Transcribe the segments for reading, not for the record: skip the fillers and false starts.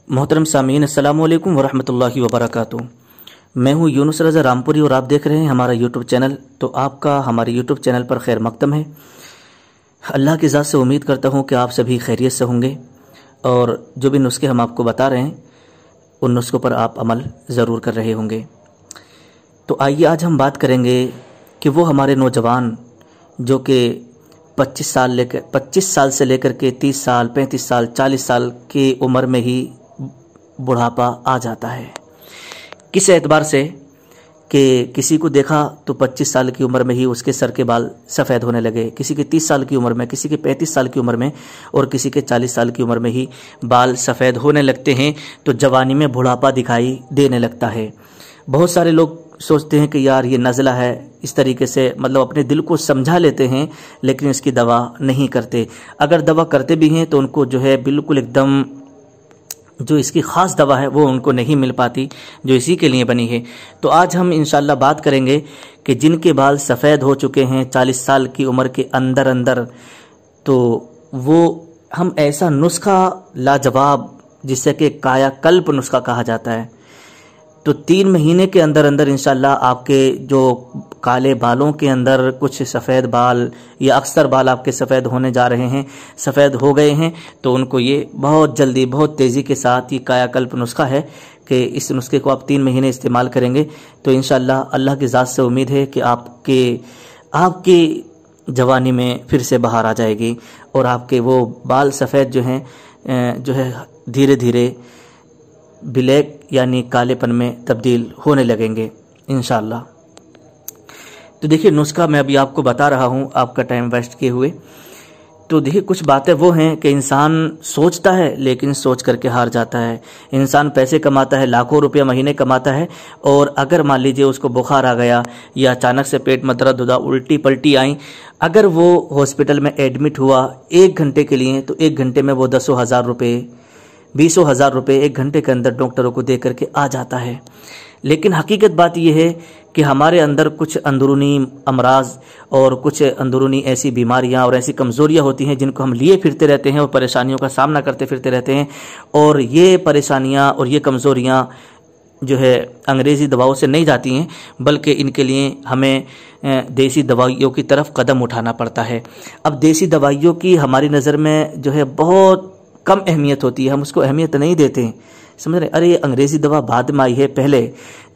मोहतरम सामीन, अस्सलामु अलैकुम वरहमतुल्लाहि वबरकातुहू। मैं हूं यूनुस रज़ा रामपुरी और आप देख रहे हैं हमारा यूट्यूब चैनल। तो आपका हमारे यूट्यूब चैनल पर खैर मकदम है। अल्लाह की ज़ात से उम्मीद करता हूं कि आप सभी खैरियत से होंगे और जो भी नुस्खे हम आपको बता रहे हैं उन नुस्खों पर आप अमल ज़रूर कर रहे होंगे। तो आइए आज हम बात करेंगे कि वो हमारे नौजवान जो कि 25 साल से लेकर के 30 साल, 35 साल, 40 साल की उम्र में ही बुढ़ापा आ जाता है। किस एतबार से कि किसी को देखा तो 25 साल की उम्र में ही उसके सर के बाल सफ़ेद होने लगे, किसी के 30 साल की उम्र में, किसी के 35 साल की उम्र में और किसी के 40 साल की उम्र में ही बाल सफ़ेद होने लगते हैं। तो जवानी में बुढ़ापा दिखाई देने लगता है। बहुत सारे लोग सोचते हैं कि यार ये नज़ला है, इस तरीके से मतलब अपने दिल को समझा लेते हैं, लेकिन इसकी दवा नहीं करते। अगर दवा करते भी हैं तो उनको जो है बिल्कुल एकदम जो इसकी ख़ास दवा है वो उनको नहीं मिल पाती जो इसी के लिए बनी है। तो आज हम इंशाल्लाह बात करेंगे कि जिनके बाल सफ़ेद हो चुके हैं 40 साल की उम्र के अंदर, तो वो हम ऐसा नुस्खा लाजवाब जिसे कि कायाकल्प नुस्खा कहा जाता है, तो 3 महीने के अंदर इंशाल्लाह आपके जो काले बालों के अंदर कुछ सफ़ेद बाल या अक्सर बाल आपके सफ़ेद होने जा रहे हैं, सफ़ेद हो गए हैं, तो उनको ये बहुत जल्दी बहुत तेज़ी के साथ ये कायाकल्प नुस्खा है कि इस नुस्खे को आप 3 महीने इस्तेमाल करेंगे तो इंशाल्लाह अल्लाह की ज़ात से उम्मीद है कि आपकी जवानी में फिर से बहार आ जाएगी और आपके वो बाल सफ़ेद जो है धीरे धीरे ब्लैक यानी कालेपन में तब्दील होने लगेंगे इंशाल्लाह। तो देखिए नुस्खा मैं अभी आपको बता रहा हूँ आपका टाइम वेस्ट किए हुए। तो देखिए कुछ बातें वो हैं कि इंसान सोचता है लेकिन सोच करके हार जाता है। इंसान पैसे कमाता है, लाखों रुपया महीने कमाता है, और अगर मान लीजिए उसको बुखार आ गया या अचानक से पेट में दर्द हुआ, उल्टी पल्टी आई, अगर वो हॉस्पिटल में एडमिट हुआ 1 घंटे के लिए तो 1 घंटे में वो 10,000 रुपये, 20,000 रुपये 1 घंटे के अंदर डॉक्टरों को दे करके आ जाता है। लेकिन हकीकत बात यह है कि हमारे अंदर कुछ अंदरूनी अमराज और कुछ अंदरूनी ऐसी बीमारियां और ऐसी कमज़ोरियां होती हैं जिनको हम लिए फिरते रहते हैं और परेशानियों का सामना करते फिरते रहते हैं। और ये परेशानियां और ये कमज़ोरियां जो है अंग्रेज़ी दवाओं से नहीं जाती हैं, बल्कि इनके लिए हमें देसी दवाइयों की तरफ कदम उठाना पड़ता है। अब देसी दवाइयों की हमारी नज़र में जो है बहुत कम अहमियत होती है, हम उसको अहमियत नहीं देते हैं, समझ रहे। अरे अंग्रेज़ी दवा बाद में आई है, पहले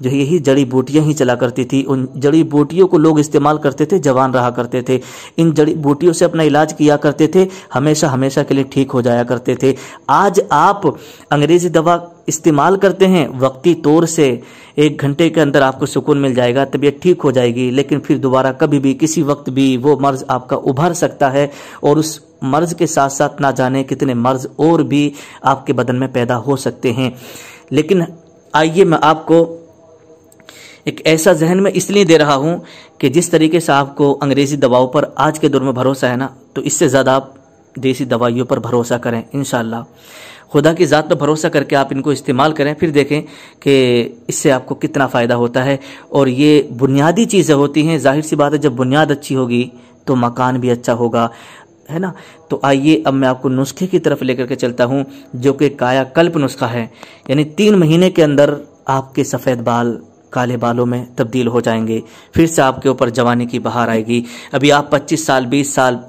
जो है यही जड़ी बूटियां ही चला करती थी। उन जड़ी बूटियों को लोग इस्तेमाल करते थे, जवान रहा करते थे, इन जड़ी बूटियों से अपना इलाज किया करते थे, हमेशा हमेशा के लिए ठीक हो जाया करते थे। आज आप अंग्रेज़ी दवा इस्तेमाल करते हैं, वक्ती तौर से 1 घंटे के अंदर आपको सुकून मिल जाएगा, तबीयत ठीक हो जाएगी, लेकिन फिर दोबारा कभी भी किसी वक्त भी वो मर्ज़ आपका उभर सकता है और उस मर्ज़ के साथ साथ ना जाने कितने मर्ज़ और भी आपके बदन में पैदा हो सकते हैं। लेकिन आइए मैं आपको एक ऐसा जहन में इसलिए दे रहा हूं कि जिस तरीके से आपको अंग्रेज़ी दवाओं पर आज के दौर में भरोसा है ना, तो इससे ज़्यादा आप देसी दवाइयों पर भरोसा करें इंशाल्लाह। खुदा की ज़ात पर भरोसा करके आप इनको इस्तेमाल करें, फिर देखें कि इससे आपको कितना फ़ायदा होता है। और ये बुनियादी चीज़ें होती हैं, जाहिर सी बात है जब बुनियाद अच्छी होगी तो मकान भी अच्छा होगा, है ना। तो आइए अब मैं आपको नुस्खे की तरफ लेकर के चलता हूं जो कि कायाकल्प नुस्खा है, यानी 3 महीने के अंदर आपके सफ़ेद बाल काले बालों में तब्दील हो जाएंगे, फिर से आपके ऊपर जवानी की बहार आएगी। अभी आप 25 साल, 20 साल,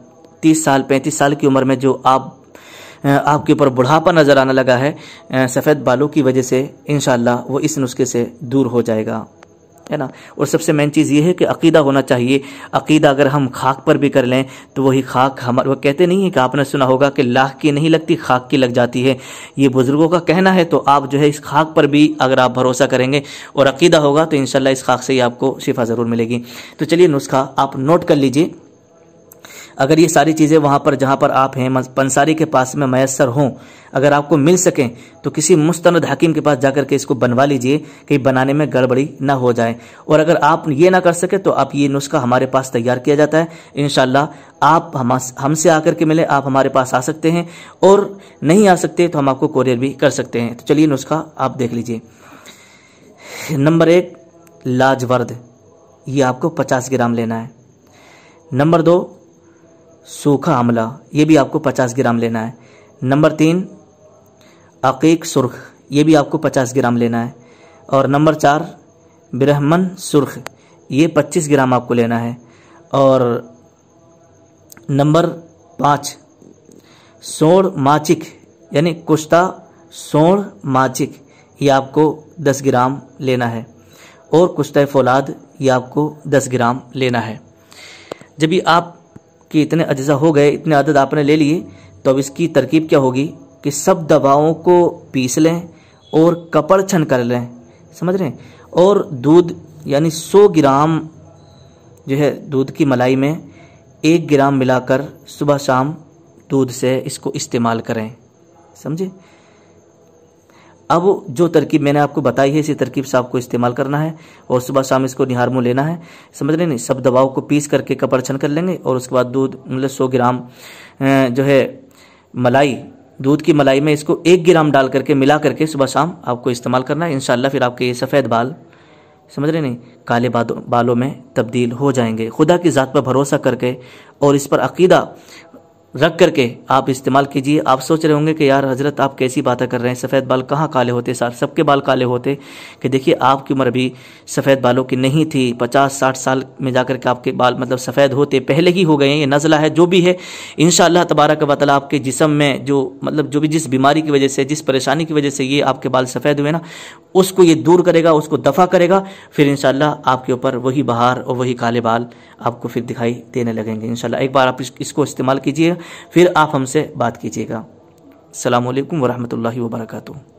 30 साल, 35 साल की उम्र में जो आपके ऊपर बुढ़ापा नज़र आने लगा है सफ़ेद बालों की वजह से, इंशाल्लाह वो इस नुस्खे से दूर हो जाएगा, है ना। और सबसे मेन चीज़ ये है कि अकीदा होना चाहिए। अकीदा अगर हम खाक पर भी कर लें तो वही खाक हमारे, वो कहते नहीं है कि आपने सुना होगा कि लाख की नहीं लगती खाक की लग जाती है, ये बुजुर्गों का कहना है। तो आप जो है इस खाक पर भी अगर आप भरोसा करेंगे और अकीदा होगा तो इंशाल्लाह इस खाक से ही आपको शिफा ज़रूर मिलेगी। तो चलिए नुस्खा आप नोट कर लीजिए। अगर ये सारी चीज़ें वहाँ पर जहाँ पर आप हैं पंसारी के पास में मैसर हों, अगर आपको मिल सकें तो किसी मुस्तनद हकीम के पास जाकर के इसको बनवा लीजिए, कहीं बनाने में गड़बड़ी ना हो जाए। और अगर आप ये ना कर सके तो आप ये नुस्खा हमारे पास तैयार किया जाता है, इंशाल्लाह आप हमसे आकर के मिले, आप हमारे पास आ सकते हैं, और नहीं आ सकते तो हम आपको कोरियर भी कर सकते हैं। तो चलिए नुस्खा आप देख लीजिए। नंबर 1 लाजवर्द, ये आपको 50 ग्राम लेना है। नंबर 2 सूखा आंवला, ये भी आपको 50 ग्राम लेना है। नंबर 3 अकीक सुर्ख, یہ بھی آپ کو 50 گرام لینا ہے. اور نمبر 4 برہمن سرخ، یہ 25 گرام آپ کو لینا ہے. اور نمبر 5 سوڑ ماچک یعنی کشتہ سوڑ ماچک، یہ آپ کو 10 گرام لینا ہے. اور کشتہ فولاد یہ آپ کو 10 گرام لینا ہے. جب یہ آپ کے اتنے اجزاء ہو گئے، اتنے عدد آپ نے لے لیے، تو اب اس کی ترکیب کیا ہوگی کہ سب دواؤں کو پیس لیں اور کپڑ چھن کر لیں، سمجھ رہے ہیں. اور دودھ یعنی 100 گرام جو ہے دودھ کی ملائی میں 1 گرام ملا کر صبح شام دودھ سے اس کو استعمال کریں، سمجھے. اب جو ترکیب میں نے آپ کو بتائی ہے اسی ترکیب سے آپ کو استعمال کرنا ہے اور صبح شام اس کو نہار منہ لینا ہے، سمجھ رہے نہیں. سب دواؤں کو پیس کر کے کپڑ چھن کر لیں گے اور اس کے بعد دودھ مطلب 100 گرام جو ہے ملائی، دودھ کی ملائی میں اس کو 1 گرام ڈال کر کے ملا کر کے صبح شام آپ کو استعمال کرنا ہے. انشاءاللہ پھر آپ کے یہ سفید بال، سمجھ رہے نہیں، کالے بالوں میں تبدیل ہو جائیں گے. خدا کی ذات پر بھروسہ کر کے اور اس پر عقیدہ رکھ کر کے آپ استعمال کیجئے. آپ سوچ رہے ہوں گے کہ یار حضرت آپ کیسی باتیں کر رہے ہیں، سفید بال کہاں کالے ہوتے، سب کے بال کالے ہوتے. کہ دیکھیے آپ کی عمر بھی سفید بالوں کی نہیں تھی، 50-60 سال میں جا کر کے آپ کے بال مطلب سفید ہوتے، پہلے ہی ہو گئے ہیں. یہ نزلہ ہے جو بھی ہے انشاءاللہ تبارک و تعالی آپ کے جسم میں جو مطلب جو بھی جس بیماری کی وجہ سے، جس پریشانی کی وجہ سے یہ آپ کے بال سفید ہوئے نا، اس کو یہ دور کرے گا، اس کو دفع کرے گا. پھر انشاءاللہ آپ کے اوپر وہی بہار اور وہی کالے بال آپ کو پھر دکھائی دینے لگیں گے. انشاءاللہ ایک بار آپ اس کو استعمال کیجئے، پھر آپ ہم سے بات کیجئے گا. السلام علیکم ورحمۃ اللہ وبرکاتہ.